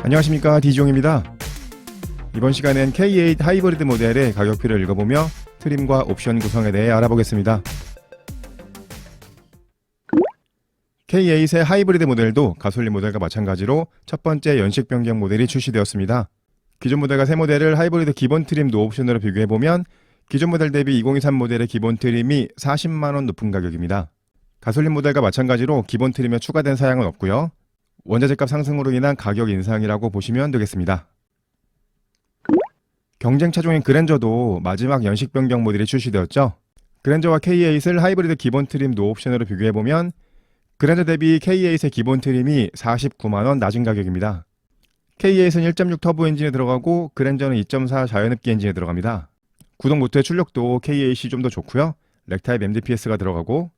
안녕하십니까, 디종입니다. 이번 시간엔 K8 하이브리드 모델의 가격표를 읽어보며 트림과 옵션 구성에 대해 알아보겠습니다. K8의 하이브리드 모델도 가솔린 모델과 마찬가지로 첫 번째 연식 변경 모델이 출시되었습니다. 기존 모델과 새 모델을 하이브리드 기본 트림 노옵션으로 비교해보면 기존 모델 대비 2023 모델의 기본 트림이 40만원 높은 가격입니다. 가솔린 모델과 마찬가지로 기본 트림에 추가된 사양은 없고요. 원자재값 상승으로 인한 가격 인상이라고 보시면 되겠습니다. 경쟁 차종인 그랜저도 마지막 연식 변경 모델이 출시되었죠. 그랜저와 K8을 하이브리드 기본 트림 노옵션으로 비교해보면 그랜저 대비 K8의 기본 트림이 49만원 낮은 가격입니다. K8은 1.6 터보 엔진에 들어가고 그랜저는 2.4 자연흡기 엔진에 들어갑니다. 구동 모터의 출력도 K8이 좀 더 좋고요. 렉타입 MDPS가 들어가고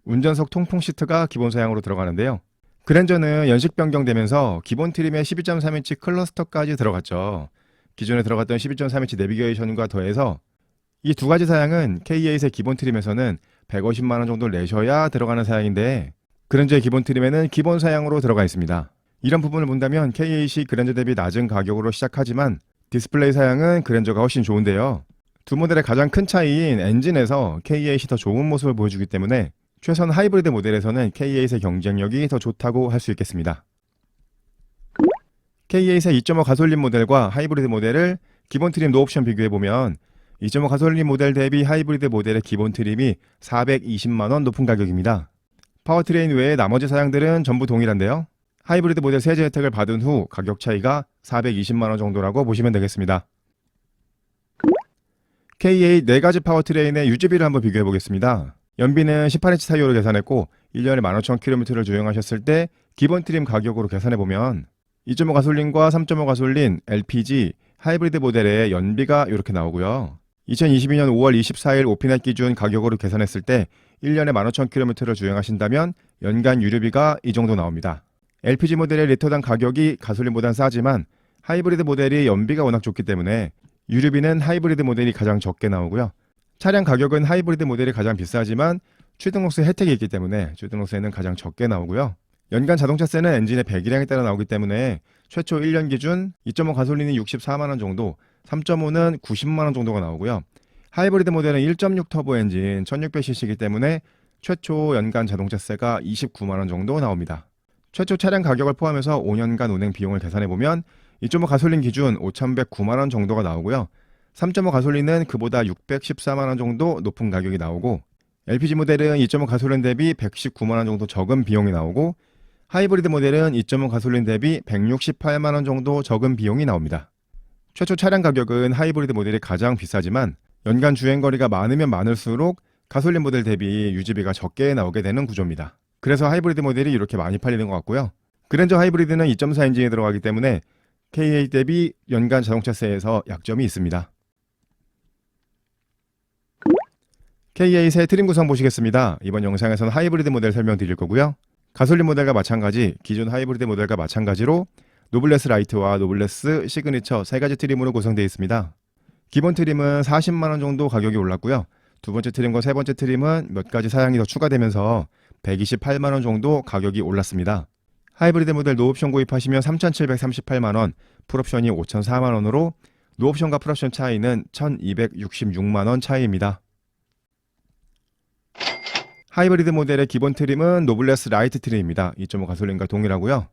운전석 통풍 시트가 기본 사양으로 들어가는데요. 그랜저는 연식 변경되면서 기본 트림에 12.3인치 클러스터까지 들어갔죠. 기존에 들어갔던 12.3인치 내비게이션과 더해서 이 두 가지 사양은 K8의 기본 트림에서는 150만원 정도 내셔야 들어가는 사양인데 그랜저의 기본 트림에는 기본 사양으로 들어가 있습니다. 이런 부분을 본다면 K8이 그랜저 대비 낮은 가격으로 시작하지만 디스플레이 사양은 그랜저가 훨씬 좋은데요. 두 모델의 가장 큰 차이인 엔진에서 K8이 더 좋은 모습을 보여주기 때문에 최선 하이브리드 모델에서는 K8의 경쟁력이 더 좋다고 할 수 있겠습니다. K8의 2.5 가솔린 모델과 하이브리드 모델을 기본 트림 노옵션 비교해보면 2.5 가솔린 모델 대비 하이브리드 모델의 기본 트림이 420만원 높은 가격입니다. 파워트레인 외에 나머지 사양들은 전부 동일한데요. 하이브리드 모델 세제 혜택을 받은 후 가격 차이가 420만원 정도라고 보시면 되겠습니다. K8 4가지 파워트레인의 유지비를 한번 비교해보겠습니다. 연비는 18인치 타이어로 계산했고 1년에 15,000km를 주행하셨을 때 기본 트림 가격으로 계산해보면 2.5 가솔린과 3.5 가솔린, LPG, 하이브리드 모델의 연비가 이렇게 나오고요. 2022년 5월 24일 오피넷 기준 가격으로 계산했을 때 1년에 15,000km를 주행하신다면 연간 유류비가 이 정도 나옵니다. LPG 모델의 리터당 가격이 가솔린보단 싸지만 하이브리드 모델이 연비가 워낙 좋기 때문에 유류비는 하이브리드 모델이 가장 적게 나오고요. 차량 가격은 하이브리드 모델이 가장 비싸지만 취등록세 혜택이 있기 때문에 취등록세는 가장 적게 나오고요. 연간 자동차세는 엔진의 배기량에 따라 나오기 때문에 최초 1년 기준 2.5 가솔린이 64만원 정도, 3.5는 90만원 정도가 나오고요. 하이브리드 모델은 1.6 터보 엔진 1600cc이기 때문에 최초 연간 자동차세가 29만원 정도 나옵니다. 최초 차량 가격을 포함해서 5년간 운행 비용을 계산해보면 2.5 가솔린 기준 5,109만원 정도가 나오고요. 3.5 가솔린은 그보다 614만원 정도 높은 가격이 나오고 LPG 모델은 2.5 가솔린 대비 119만원 정도 적은 비용이 나오고 하이브리드 모델은 2.5 가솔린 대비 168만원 정도 적은 비용이 나옵니다. 최초 차량 가격은 하이브리드 모델이 가장 비싸지만 연간 주행거리가 많으면 많을수록 가솔린 모델 대비 유지비가 적게 나오게 되는 구조입니다. 그래서 하이브리드 모델이 이렇게 많이 팔리는 것 같고요. 그랜저 하이브리드는 2.4 엔진에 들어가기 때문에 K8 대비 연간 자동차세에서 약점이 있습니다. K8의 트림 구성 보시겠습니다. 이번 영상에서는 하이브리드 모델 설명드릴 거고요. 가솔린 모델과 마찬가지, 기존 하이브리드 모델과 마찬가지로 노블레스 라이트와 노블레스 시그니처 세 가지 트림으로 구성되어 있습니다. 기본 트림은 40만원 정도 가격이 올랐고요. 두 번째 트림과 세 번째 트림은 몇 가지 사양이 더 추가되면서 128만원 정도 가격이 올랐습니다. 하이브리드 모델 노옵션 구입하시면 3,738만원, 풀옵션이 5,004만원으로 노옵션과 풀옵션 차이는 1,266만원 차이입니다. 하이브리드 모델의 기본 트림은 노블레스 라이트 트림입니다. 2.5 가솔린과 동일하고요.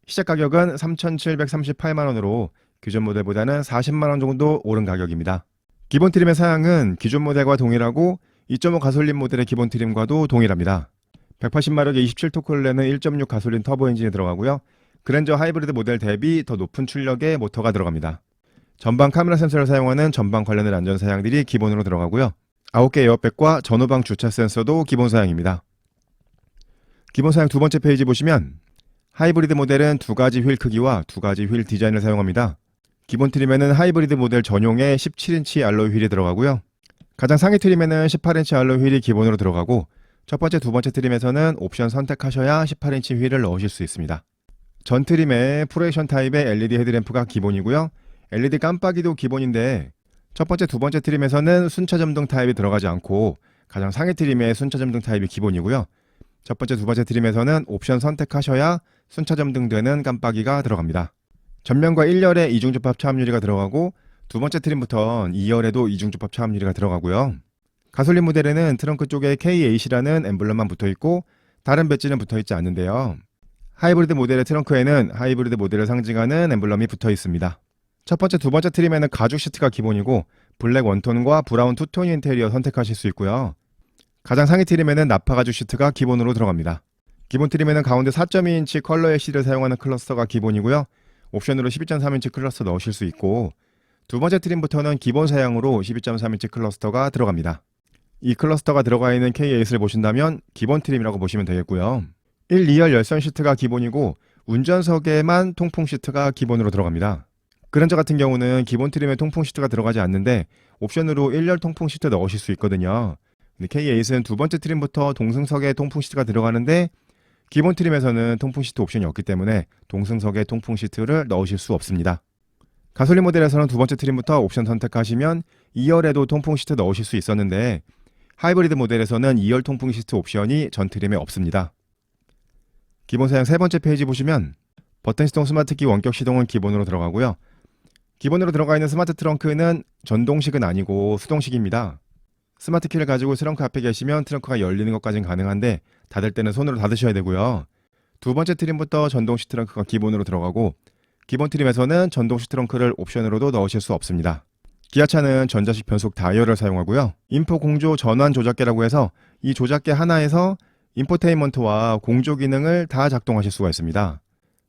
시작 가격은 3,738만원으로 기존 모델보다는 40만원 정도 오른 가격입니다. 기본 트림의 사양은 기존 모델과 동일하고 2.5 가솔린 모델의 기본 트림과도 동일합니다. 180마력의 27토크를 내는 1.6 가솔린 터보 엔진이 들어가고요. 그랜저 하이브리드 모델 대비 더 높은 출력의 모터가 들어갑니다. 전방 카메라 센서를 사용하는 전방 관련된 안전 사양들이 기본으로 들어가고요. 9개 에어백과 전후방 주차 센서도 기본 사양입니다. 기본 사양 두 번째 페이지 보시면 하이브리드 모델은 두 가지 휠 크기와 두 가지 휠 디자인을 사용합니다. 기본 트림에는 하이브리드 모델 전용의 17인치 알로이 휠이 들어가고요. 가장 상위 트림에는 18인치 알로이 휠이 기본으로 들어가고 첫 번째, 두 번째 트림에서는 옵션 선택하셔야 18인치 휠을 넣으실 수 있습니다. 전 트림에 프로젝션 타입의 LED 헤드램프가 기본이고요. LED 깜빡이도 기본인데 첫 번째, 두 번째 트림에서는 순차점등 타입이 들어가지 않고 가장 상위 트림의 순차점등 타입이 기본이고요. 첫 번째, 두 번째 트림에서는 옵션 선택하셔야 순차점등 되는 깜빡이가 들어갑니다. 전면과 1열에 이중접합 차압 유리가 들어가고 두 번째 트림부터 2열에도 이중접합 차압 유리가 들어가고요. 가솔린 모델에는 트렁크 쪽에 K8이라는 엠블럼만 붙어있고 다른 배지는 붙어있지 않는데요. 하이브리드 모델의 트렁크에는 하이브리드 모델을 상징하는 엠블럼이 붙어있습니다. 첫 번째, 두 번째 트림에는 가죽 시트가 기본이고 블랙 원톤과 브라운 투톤 인테리어 선택하실 수 있고요. 가장 상위 트림에는 나파 가죽 시트가 기본으로 들어갑니다. 기본 트림에는 가운데 4.2인치 컬러 LCD를 사용하는 클러스터가 기본이고요. 옵션으로 12.3인치 클러스터 넣으실 수 있고 두 번째 트림부터는 기본 사양으로 12.3인치 클러스터가 들어갑니다. 이 클러스터가 들어가 있는 K8을 보신다면 기본 트림이라고 보시면 되겠고요. 1, 2열 열선 시트가 기본이고 운전석에만 통풍 시트가 기본으로 들어갑니다. 그랜저 같은 경우는 기본 트림에 통풍 시트가 들어가지 않는데 옵션으로 1열 통풍 시트 넣으실 수 있거든요. 근데 K8은 두 번째 트림부터 동승석에 통풍 시트가 들어가는데 기본 트림에서는 통풍 시트 옵션이 없기 때문에 동승석에 통풍 시트를 넣으실 수 없습니다. 가솔린 모델에서는 두 번째 트림부터 옵션 선택하시면 2열에도 통풍 시트 넣으실 수 있었는데 하이브리드 모델에서는 2열 통풍 시트 옵션이 전 트림에 없습니다. 기본 사양 세 번째 페이지 보시면 버튼 시동 스마트키 원격 시동은 기본으로 들어가고요. 기본으로 들어가 있는 스마트 트렁크는 전동식은 아니고 수동식입니다. 스마트 키를 가지고 트렁크 앞에 계시면 트렁크가 열리는 것까지는 가능한데 닫을 때는 손으로 닫으셔야 되고요. 두 번째 트림부터 전동식 트렁크가 기본으로 들어가고 기본 트림에서는 전동식 트렁크를 옵션으로도 넣으실 수 없습니다. 기아차는 전자식 변속 다이얼을 사용하고요. 인포 공조 전환 조작계라고 해서 이 조작계 하나에서 인포테인먼트와 공조 기능을 다 작동하실 수가 있습니다.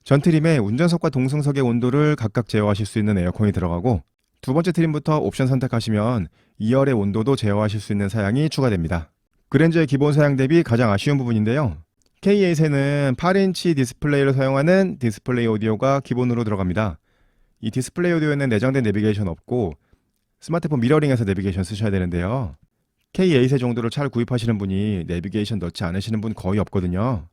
전 트림에 운전석과 동승석의 온도를 각각 제어하실 수 있는 에어컨이 들어가고 두 번째 트림부터 옵션 선택하시면 2열의 온도도 제어하실 수 있는 사양이 추가됩니다. 그랜저의 기본 사양 대비 가장 아쉬운 부분인데요. K8에는 8인치 디스플레이를 사용하는 디스플레이 오디오가 기본으로 들어갑니다. 이 디스플레이 오디오에는 내장된 내비게이션 없고 스마트폰 미러링에서 내비게이션 쓰셔야 되는데요. K8의 정도로 차를 구입하시는 분이 내비게이션 넣지 않으시는 분 거의 없거든요.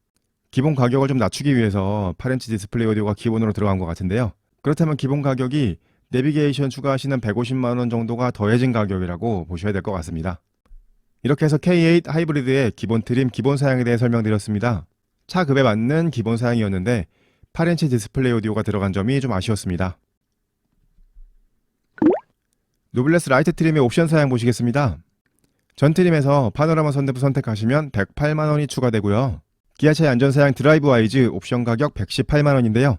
기본 가격을 좀 낮추기 위해서 8인치 디스플레이 오디오가 기본으로 들어간 것 같은데요. 그렇다면 기본 가격이 내비게이션 추가하시는 150만원 정도가 더해진 가격이라고 보셔야 될 것 같습니다. 이렇게 해서 K8 하이브리드의 기본 트림, 기본 사양에 대해 설명드렸습니다. 차 급에 맞는 기본 사양이었는데 8인치 디스플레이 오디오가 들어간 점이 좀 아쉬웠습니다. 노블레스 라이트 트림의 옵션 사양 보시겠습니다. 전 트림에서 파노라마 선루프 선택하시면 108만원이 추가되고요. 기아차의 안전사양 드라이브 와이즈 옵션 가격 118만원인데요.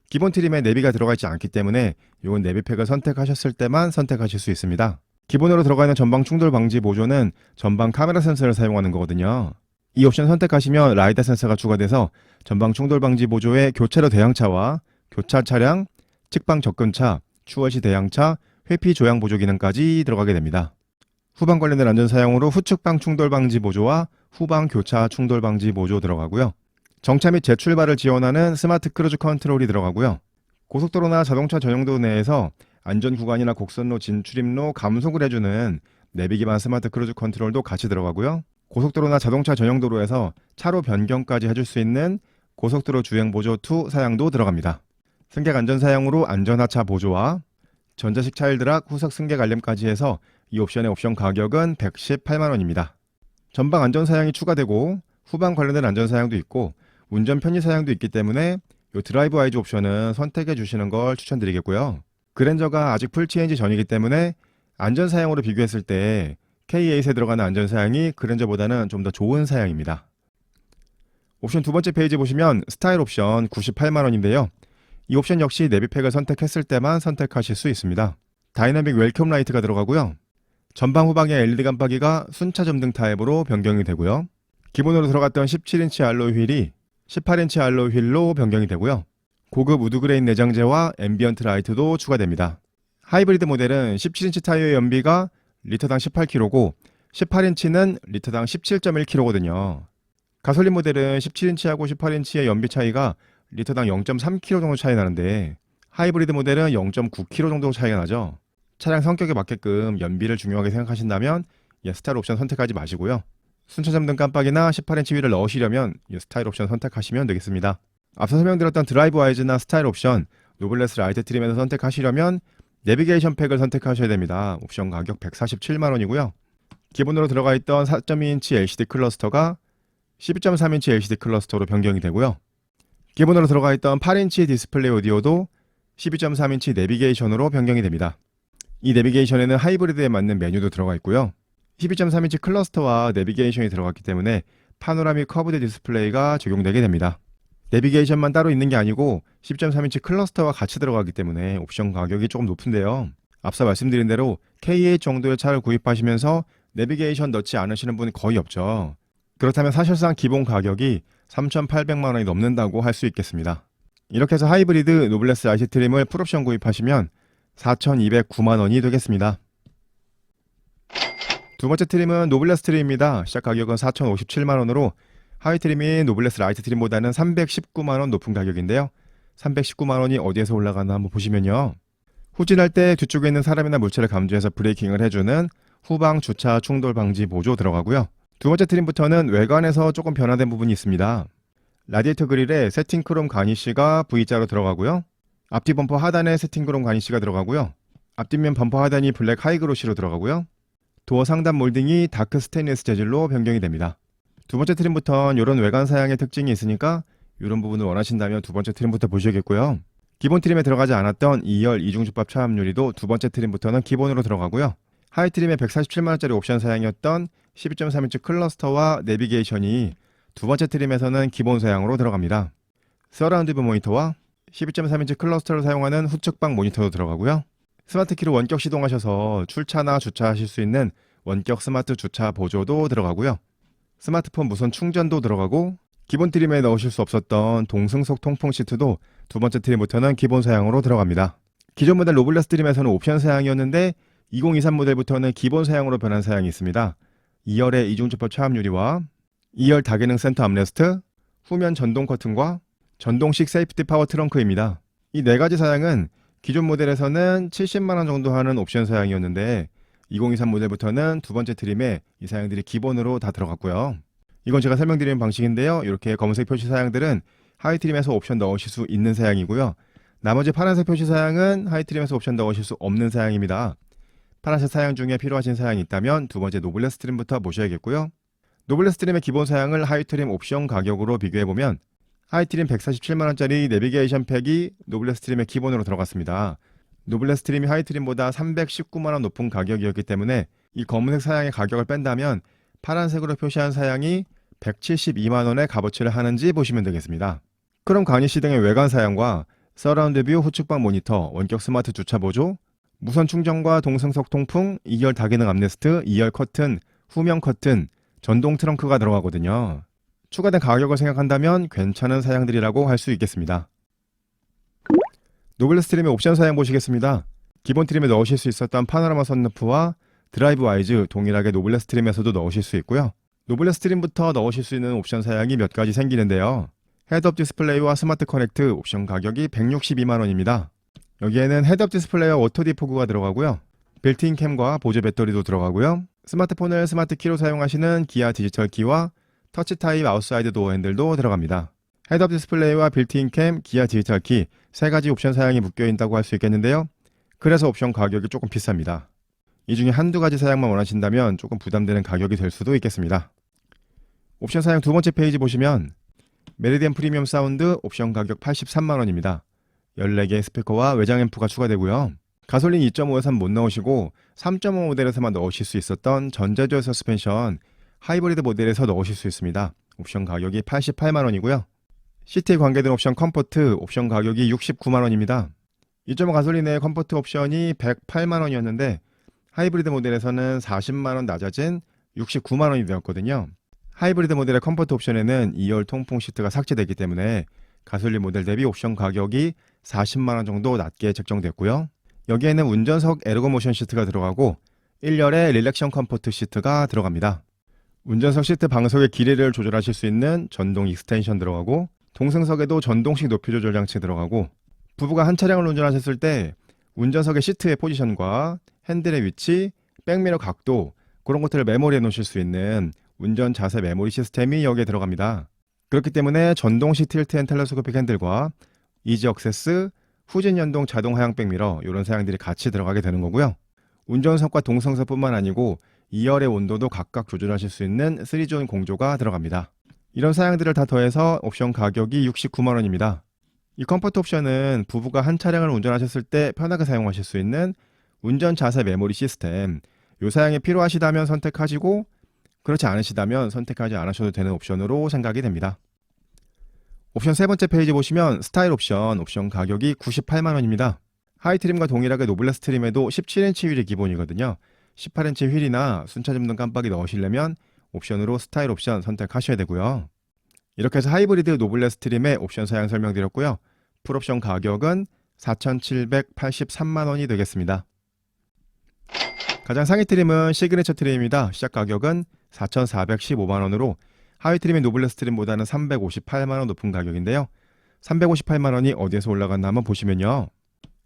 기본 트림에 내비가 들어가 있지 않기 때문에 이건 내비팩을 선택하셨을 때만 선택하실 수 있습니다. 기본으로 들어가 있는 전방 충돌 방지 보조는 전방 카메라 센서를 사용하는 거거든요. 이 옵션 선택하시면 라이다 센서가 추가돼서 전방 충돌 방지 보조에 교차로 대항차와 교차 차량, 측방 접근차, 추월시 대항차, 회피 조향 보조 기능까지 들어가게 됩니다. 후방 관련된 안전 사양으로 후측방 충돌 방지 보조와 후방 교차 충돌 방지 보조 들어가고요. 정차 및 재출발을 지원하는 스마트 크루즈 컨트롤이 들어가고요. 고속도로나 자동차 전용도로 내에서 안전 구간이나 곡선로 진출입로 감속을 해주는 내비 기반 스마트 크루즈 컨트롤도 같이 들어가고요. 고속도로나 자동차 전용도로에서 차로 변경까지 해줄 수 있는 고속도로 주행 보조 2 사양도 들어갑니다. 승객 안전 사양으로 안전하차 보조와 전자식 차일드락 후석 승객 알림까지 해서 이 옵션의 옵션 가격은 118만원입니다. 전방 안전 사양이 추가되고 후방 관련된 안전 사양도 있고 운전 편의 사양도 있기 때문에 이 드라이브 와이즈 옵션은 선택해 주시는 걸 추천드리겠고요. 그랜저가 아직 풀 체인지 전이기 때문에 안전 사양으로 비교했을 때 K8에 들어가는 안전 사양이 그랜저보다는 좀 더 좋은 사양입니다. 옵션 두 번째 페이지 보시면 스타일 옵션 98만원인데요. 이 옵션 역시 내비팩을 선택했을 때만 선택하실 수 있습니다. 다이나믹 웰컴 라이트가 들어가고요. 전방 후방의 LED 깜빡이가 순차 점등 타입으로 변경이 되고요. 기본으로 들어갔던 17인치 알로이 휠이 18인치 알로이 휠로 변경이 되고요. 고급 우드그레인 내장재와 앰비언트 라이트도 추가됩니다. 하이브리드 모델은 17인치 타이어의 연비가 리터당 18km고 18인치는 리터당 17.1km거든요. 가솔린 모델은 17인치하고 18인치의 연비 차이가 리터당 0.3km 정도 차이 나는데 하이브리드 모델은 0.9km 정도 차이가 나죠. 차량 성격에 맞게끔 연비를 중요하게 생각하신다면 스타일 옵션 선택하지 마시고요. 순차 점등 깜빡이나 18인치 휠을 넣으시려면 스타일 옵션 선택하시면 되겠습니다. 앞서 설명드렸던 드라이브 와이즈나 스타일 옵션, 노블레스 라이트 트림에서 선택하시려면 내비게이션 팩을 선택하셔야 됩니다. 옵션 가격 147만원이고요. 기본으로 들어가 있던 4.2인치 LCD 클러스터가 12.3인치 LCD 클러스터로 변경이 되고요. 기본으로 들어가 있던 8인치 디스플레이 오디오도 12.3인치 내비게이션으로 변경이 됩니다. 이 내비게이션에는 하이브리드에 맞는 메뉴도 들어가 있고요. 12.3인치 클러스터와 내비게이션이 들어갔기 때문에 파노라믹 커브드 디스플레이가 적용되게 됩니다. 내비게이션만 따로 있는 게 아니고 10.3인치 클러스터와 같이 들어가기 때문에 옵션 가격이 조금 높은데요. 앞서 말씀드린 대로 K8 정도의 차를 구입하시면서 내비게이션 넣지 않으시는 분이 거의 없죠. 그렇다면 사실상 기본 가격이 3,800만 원이 넘는다고 할 수 있겠습니다. 이렇게 해서 하이브리드 노블레스 IC 트림을 풀옵션 구입하시면 4,209만 원이 되겠습니다. 두 번째 트림은 노블레스 트림입니다. 시작 가격은 4,057만 원으로 하이 트림이 노블레스 라이트 트림보다는 319만 원 높은 가격인데요. 319만 원이 어디에서 올라가나 한번 보시면요. 후진할 때 뒤쪽에 있는 사람이나 물체를 감지해서 브레이킹을 해주는 후방 주차 충돌 방지 보조 들어가고요. 두 번째 트림부터는 외관에서 조금 변화된 부분이 있습니다. 라디에이터 그릴에 세팅 크롬 가니쉬가 V자로 들어가고요. 앞뒤 범퍼 하단에 세팅 크롬 가니쉬가 들어가고요. 앞뒷면 범퍼 하단이 블랙 하이그로시로 들어가고요. 도어 상단 몰딩이 다크 스테인리스 재질로 변경이 됩니다. 두 번째 트림부터는 이런 외관 사양의 특징이 있으니까 이런 부분을 원하신다면 두 번째 트림부터 보셔야겠고요. 기본 트림에 들어가지 않았던 2열 이중주법 차압 유리도 두 번째 트림부터는 기본으로 들어가고요. 하이 트림에 147만원짜리 옵션 사양이었던 12.3인치 클러스터와 내비게이션이 두 번째 트림에서는 기본 사양으로 들어갑니다. 서라운드 뷰 모니터와 12.3인치 클러스터를 사용하는 후측방 모니터도 들어가고요. 스마트 키로 원격 시동하셔서 출차나 주차하실 수 있는 원격 스마트 주차 보조도 들어가고요. 스마트폰 무선 충전도 들어가고 기본 트림에 넣으실 수 없었던 동승석 통풍 시트도 두 번째 트림부터는 기본 사양으로 들어갑니다. 기존 모델 노블레스 트림에서는 옵션 사양이었는데 2023 모델부터는 기본 사양으로 변한 사양이 있습니다. 2열의 이중주법 차압 유리와 2열 다기능 센터 암레스트, 후면 전동 커튼과 전동식 세이프티 파워 트렁크입니다. 이 네 가지 사양은 기존 모델에서는 70만원 정도 하는 옵션 사양이었는데 2023 모델부터는 두 번째 트림에 이 사양들이 기본으로 다 들어갔고요. 이건 제가 설명드리는 방식인데요. 이렇게 검은색 표시 사양들은 하이 트림에서 옵션 넣으실 수 있는 사양이고요. 나머지 파란색 표시 사양은 하이 트림에서 옵션 넣으실 수 없는 사양입니다. 파란색 사양 중에 필요하신 사양이 있다면 두 번째 노블레스 트림부터 보셔야겠고요. 노블레스 트림의 기본 사양을 하이 트림 옵션 가격으로 비교해보면 하이 트림 147만원짜리 내비게이션 팩이 노블레스 트림의 기본으로 들어갔습니다. 노블레스 트림이 하이 트림보다 319만원 높은 가격이었기 때문에 이 검은색 사양의 가격을 뺀다면 파란색으로 표시한 사양이 172만원의 값어치를 하는지 보시면 되겠습니다. 크롬 가니쉬 등의 외관 사양과 서라운드 뷰 후측방 모니터, 원격 스마트 주차 보조, 무선 충전과 동승석 통풍, 2열 다기능 암레스트, 2열 커튼, 후면 커튼, 전동 트렁크가 들어가거든요. 추가된 가격을 생각한다면 괜찮은 사양들이라고 할 수 있겠습니다. 노블레스 트림의 옵션 사양 보시겠습니다. 기본 트림에 넣으실 수 있었던 파노라마 선루프와 드라이브 와이즈 동일하게 노블레스 트림에서도 넣으실 수 있고요. 노블레스 트림부터 넣으실 수 있는 옵션 사양이 몇 가지 생기는데요. 헤드업 디스플레이와 스마트 커넥트 옵션 가격이 162만원입니다. 여기에는 헤드업 디스플레이와 오토 디포그가 들어가고요. 빌트인 캠과 보조 배터리도 들어가고요. 스마트폰을 스마트 키로 사용하시는 기아 디지털 키와 터치 타입 아웃사이드 도어 핸들도 들어갑니다. 헤드업 디스플레이와 빌트인 캠, 기아 디지털 키 세 가지 옵션 사양이 묶여있다고 할 수 있겠는데요. 그래서 옵션 가격이 조금 비쌉니다. 이 중에 한두 가지 사양만 원하신다면 조금 부담되는 가격이 될 수도 있겠습니다. 옵션 사양 두 번째 페이지 보시면 메리디안 프리미엄 사운드 옵션 가격 83만원입니다. 14개의 스피커와 외장 앰프가 추가되고요. 가솔린 2.5에선 못 넣으시고 3.5 모델에서만 넣으실 수 있었던 전자조열 서스펜션 하이브리드 모델에서 넣으실 수 있습니다. 옵션 가격이 88만원이고요. 시트에 관계된 옵션 컴포트 옵션 가격이 69만원입니다. 2.5 가솔린의 컴포트 옵션이 108만원이었는데 하이브리드 모델에서는 40만원 낮아진 69만원이 되었거든요. 하이브리드 모델의 컴포트 옵션에는 2열 통풍 시트가 삭제되기 때문에 가솔린 모델 대비 옵션 가격이 40만원 정도 낮게 책정됐고요. 여기에는 운전석 에르고모션 시트가 들어가고 1열에 릴렉션 컴포트 시트가 들어갑니다. 운전석 시트 방석의 길이를 조절하실 수 있는 전동 익스텐션 들어가고 동승석에도 전동식 높이 조절 장치 들어가고 부부가 한 차량을 운전하셨을 때 운전석의 시트의 포지션과 핸들의 위치, 백미러 각도 그런 것들을 메모리해 놓으실 수 있는 운전 자세 메모리 시스템이 여기에 들어갑니다. 그렇기 때문에 전동식 틸트 앤 텔레스코픽 핸들과 이지 억세스, 후진 연동 자동 하향 백미러 이런 사양들이 같이 들어가게 되는 거고요. 운전석과 동승석뿐만 아니고 2열의 온도도 각각 조절하실 수 있는 3존 공조가 들어갑니다. 이런 사양들을 다 더해서 옵션 가격이 69만원입니다. 이 컴포트 옵션은 부부가 한 차량을 운전하셨을 때 편하게 사용하실 수 있는 운전 자세 메모리 시스템, 요 사양이 필요하시다면 선택하시고 그렇지 않으시다면 선택하지 않으셔도 되는 옵션으로 생각이 됩니다. 옵션 세 번째 페이지 보시면 스타일 옵션 가격이 98만 원입니다. 하이트림과 동일하게 노블레스 트림에도 17인치 휠이 기본이거든요. 18인치 휠이나 순차점등 깜빡이 넣으시려면 옵션으로 스타일 옵션 선택하셔야 되고요. 이렇게 해서 하이브리드 노블레스 트림의 옵션 사양 설명드렸고요. 풀옵션 가격은 4,783만 원이 되겠습니다. 가장 상위 트림은 시그니처 트림입니다. 시작 가격은 4,415만 원으로 하위 트림인 노블레스 트림보다는 358만 원 높은 가격인데요. 358만 원이 어디에서 올라갔나 한번 보시면요.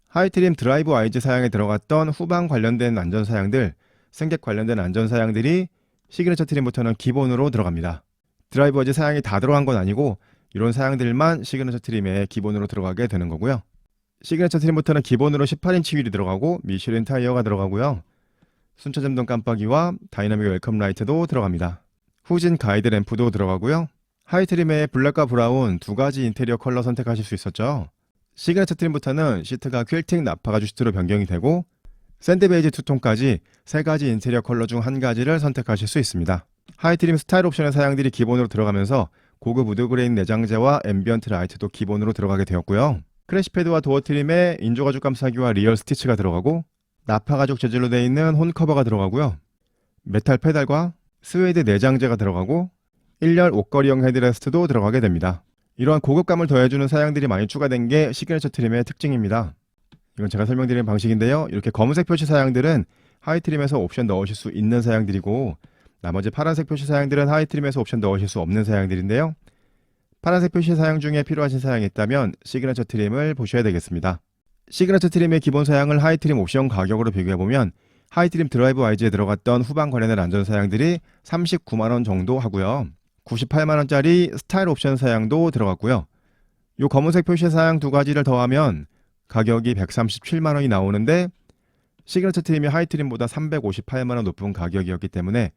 하위 트림 드라이브 와이즈 사양에 들어갔던 후방 관련된 안전 사양들, 승객 관련된 안전 사양들이 시그니처 트림부터는 기본으로 들어갑니다. 드라이브 와이즈 사양이 다 들어간 건 아니고 이런 사양들만 시그니처 트림에 기본으로 들어가게 되는 거고요. 시그니처 트림부터는 기본으로 18인치 휠이 들어가고 미슐린 타이어가 들어가고요. 순차점등 깜빡이와 다이나믹 웰컴 라이트도 들어갑니다. 후진 가이드 램프도 들어가고요. 하이 트림의 블랙과 브라운 두 가지 인테리어 컬러 선택하실 수 있었죠. 시그니처 트림부터는 시트가 퀼팅 나파가죽 시트로 변경이 되고 샌드 베이지 투톤까지 세 가지 인테리어 컬러 중 한 가지를 선택하실 수 있습니다. 하이 트림 스타일 옵션의 사양들이 기본으로 들어가면서 고급 우드 그레인 내장재와 앰비언트 라이트도 기본으로 들어가게 되었고요. 크래시 패드와 도어 트림에 인조가죽 감싸기와 리얼 스티치가 들어가고 나파가죽 재질로 되어 있는 혼 커버가 들어가고요. 메탈 페달과 스웨이드 내장재가 들어가고 1열 옷걸이형 헤드레스트도 들어가게 됩니다. 이러한 고급감을 더해주는 사양들이 많이 추가된 게 시그니처 트림의 특징입니다. 이건 제가 설명드리는 방식인데요. 이렇게 검은색 표시 사양들은 하이 트림에서 옵션 넣으실 수 있는 사양들이고 나머지 파란색 표시 사양들은 하이 트림에서 옵션 넣으실 수 없는 사양들인데요. 파란색 표시 사양 중에 필요하신 사양이 있다면 시그니처 트림을 보셔야 되겠습니다. 시그니처 트림의 기본 사양을 하이 트림 옵션 가격으로 비교해보면 하이 트림 드라이브 와이즈에 들어갔던 후방 관련된 안전 사양들이 39만원 정도 하고요. 98만원짜리 스타일 옵션 사양도 들어갔고요. 이 검은색 표시 사양 두 가지를 더하면 가격이 137만원이 나오는데 시그니처 트림이 하이 트림보다 358만원 높은 가격이었기 때문에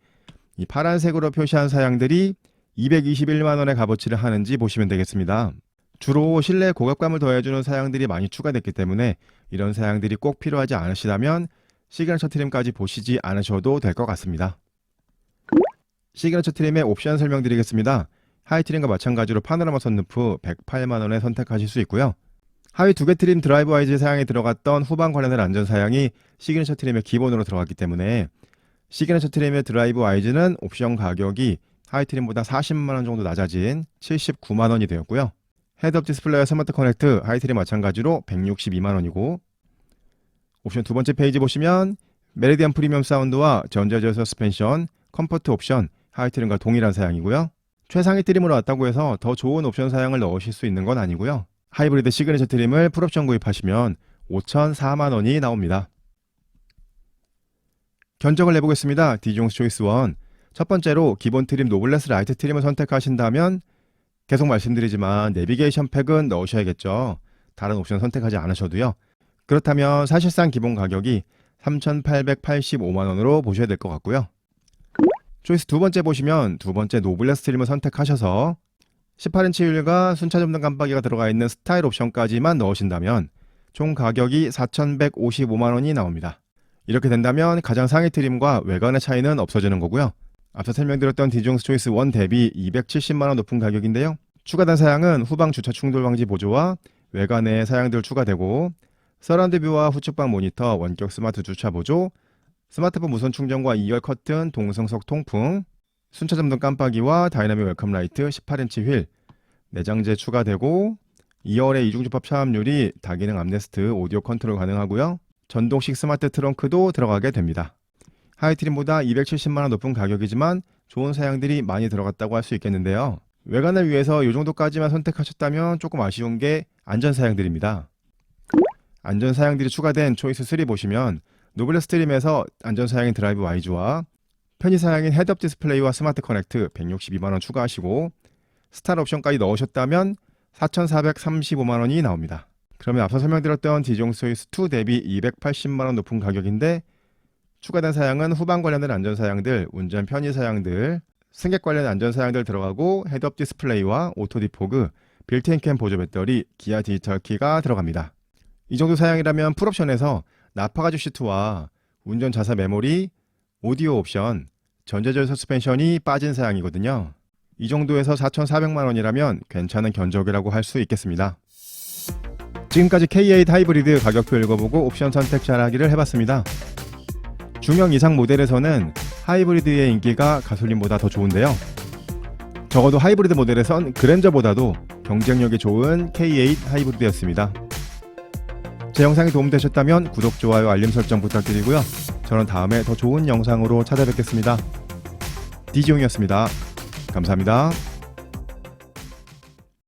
이 파란색으로 표시한 사양들이 221만원의 값어치를 하는지 보시면 되겠습니다. 주로 실내 고급감을 더해주는 사양들이 많이 추가됐기 때문에 이런 사양들이 꼭 필요하지 않으시다면 시그니처 트림까지 보시지 않으셔도 될 것 같습니다. 시그니처 트림의 옵션 설명드리겠습니다. 하이 트림과 마찬가지로 파노라마 선루프 108만원에 선택하실 수 있고요. 하위 두 개 트림 드라이브 와이즈 사양에 들어갔던 후방 관련된 안전 사양이 시그니처 트림의 기본으로 들어갔기 때문에 시그니처 트림의 드라이브 와이즈는 옵션 가격이 하이 트림보다 40만원 정도 낮아진 79만원이 되었고요. 헤드업 디스플레이와 스마트 커넥트 하이 트림 마찬가지로 162만원이고 옵션 두 번째 페이지 보시면 메리디안 프리미엄 사운드와 전자제어 서스펜션, 컴포트 옵션 하이 트림과 동일한 사양이고요. 최상위 트림으로 왔다고 해서 더 좋은 옵션 사양을 넣으실 수 있는 건 아니고요. 하이브리드 시그니처 트림을 풀옵션 구입하시면 5,004만원이 나옵니다. 견적을 내보겠습니다. 디종스 초이스 1. 첫 번째로 기본 트림 노블레스 라이트 트림을 선택하신다면 계속 말씀드리지만 내비게이션 팩은 넣으셔야겠죠. 다른 옵션 선택하지 않으셔도요. 그렇다면 사실상 기본 가격이 3,885만원으로 보셔야 될 것 같고요. 초이스 두 번째 보시면 두 번째 노블레스 트림을 선택하셔서 18인치 휠과 순차점등 깜빡이가 들어가 있는 스타일 옵션까지만 넣으신다면 총 가격이 4,155만원이 나옵니다. 이렇게 된다면 가장 상위 트림과 외관의 차이는 없어지는 거고요. 앞서 설명드렸던 디종스 초이스 1 대비 270만원 높은 가격인데요. 추가된 사양은 후방 주차 충돌 방지 보조와 외관에 사양들 추가되고 서라운드 뷰와 후측방 모니터, 원격 스마트 주차 보조, 스마트폰 무선 충전과 2열 커튼, 동승석 통풍, 순차점등 깜빡이와 다이나믹 웰컴 라이트, 18인치 휠, 내장재 추가되고 2열의 이중접합 차압유리, 다기능 암레스트, 오디오 컨트롤 가능하고요. 전동식 스마트 트렁크도 들어가게 됩니다. 하이트림보다 270만원 높은 가격이지만 좋은 사양들이 많이 들어갔다고 할 수 있겠는데요. 외관을 위해서 이 정도까지만 선택하셨다면 조금 아쉬운 게 안전 사양들입니다. 안전 사양들이 추가된 초이스 3 보시면 노블레스 트림에서 안전 사양인 드라이브 와이즈와 편의 사양인 헤드업 디스플레이와 스마트 커넥트 162만원 추가하시고 스타일 옵션까지 넣으셨다면 4,435만원이 나옵니다. 그러면 앞서 설명드렸던 디종스 초이스 2 대비 280만원 높은 가격인데 추가된 사양은 후방 관련된 안전 사양들, 운전 편의 사양들, 승객 관련 안전 사양들 들어가고 헤드업 디스플레이와 오토 디포그, 빌트인 캠 보조 배터리, 기아 디지털 키가 들어갑니다. 이 정도 사양이라면 풀옵션에서 나파가죽 시트와 운전 자사 메모리, 오디오 옵션, 전자절 서스펜션이 빠진 사양이거든요. 이 정도에서 4,400만 원이라면 괜찮은 견적이라고 할 수 있겠습니다. 지금까지 K8 하이브리드 가격표 읽어보고 옵션 선택 잘하기를 해봤습니다. 중형 이상 모델에서는 하이브리드의 인기가 가솔린보다 더 좋은데요. 적어도 하이브리드 모델에선 그랜저보다도 경쟁력이 좋은 K8 하이브리드였습니다. 제 영상이 도움되셨다면 구독, 좋아요, 알림 설정 부탁드리고요. 저는 다음에 더 좋은 영상으로 찾아뵙겠습니다. 디지용이었습니다. 감사합니다.